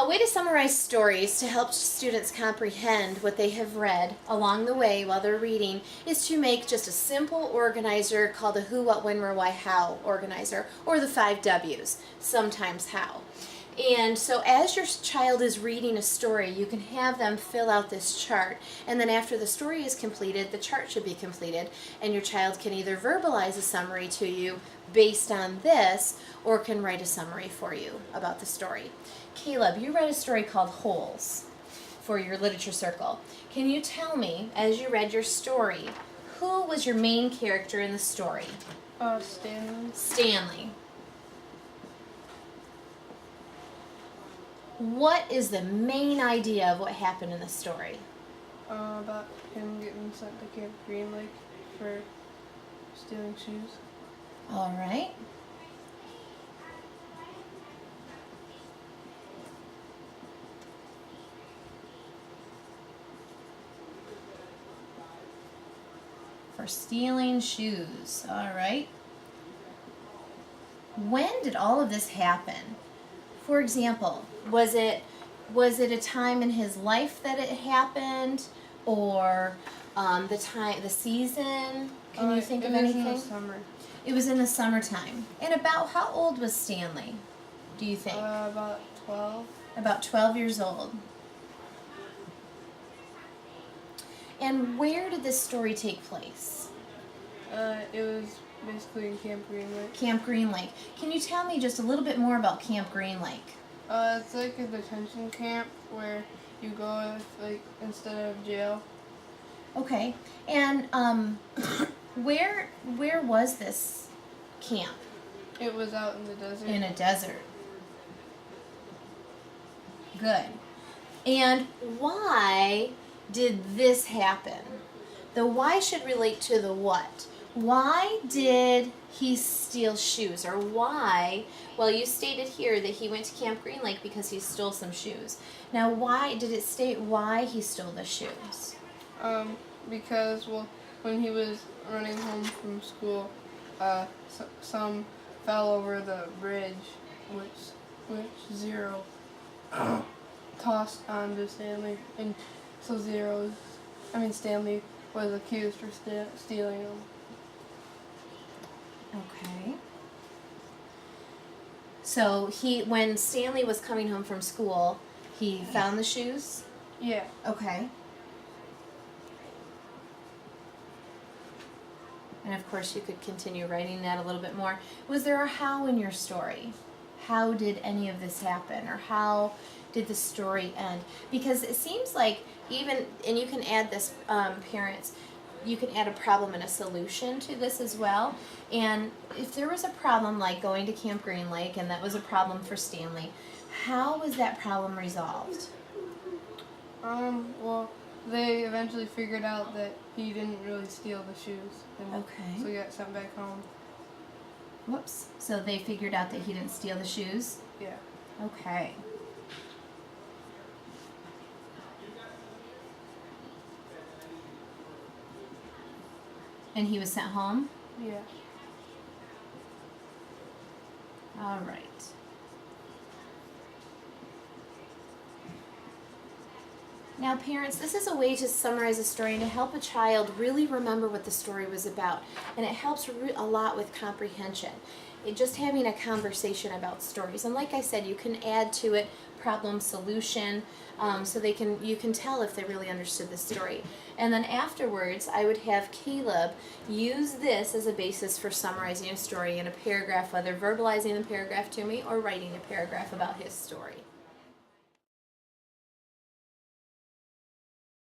A way to summarize stories to help students comprehend what they have read along the way while they're reading is to make just a simple organizer called a who, what, when, where, why, how organizer, or the 5 W's, sometimes how. And so as your child is reading a story, you can have them fill out this chart, and then after the story is completed, the chart should be completed, and your child can either verbalize a summary to you based on this, or can write a summary for you about the story. Caleb, you read a story called Holes for your literature circle. Can you tell me, as you read your story, who was your main character in the story? Stanley. Stanley. What is the main idea of what happened in the story? About him getting sent to Camp Green Lake for stealing shoes. All right. For stealing shoes. All right. When did all of this happen? For example, was it a time in his life that it happened, or the season? Can you think of anything? It was in the summer. It was in the summertime. And about how old was Stanley, do you think? About 12. About 12 years old. And where did this story take place? It was basically in Camp Green Lake. Camp Green Lake. Can you tell me just a little bit more about Camp Green Lake? It's like a detention camp where you go instead of jail. Okay. And where was this camp? It was out in the desert. In a desert. Good. And why did this happen? The why should relate to the what. Why did he steal shoes? Or why, well, you stated here that he went to Camp Green Lake because he stole some shoes. Now, why did it state why he stole the shoes? Because, when he was running home from school, some fell over the bridge, which Zero tossed onto Stanley, and so Stanley was accused for stealing them. Okay. So when Stanley was coming home from school, he found the shoes? Yeah. Okay. And of course you could continue writing that a little bit more. Was there a how in your story? How did any of this happen? Or how did the story end? Because it seems like and you can add this, parents, you can add a problem and a solution to this as well. And if there was a problem like going to Camp Green Lake and that was a problem for Stanley, how was that problem resolved? They eventually figured out that he didn't really steal the shoes. Okay. So he got sent back home. Whoops. So they figured out that he didn't steal the shoes? Yeah. Okay. And he was sent home? Yeah. All right. Now, parents, this is a way to summarize a story and to help a child really remember what the story was about. And it helps a lot with comprehension. Just having a conversation about stories. And like I said, you can add to it problem solution, so you can tell if they really understood the story. And then afterwards, I would have Caleb use this as a basis for summarizing a story in a paragraph, whether verbalizing the paragraph to me or writing a paragraph about his story.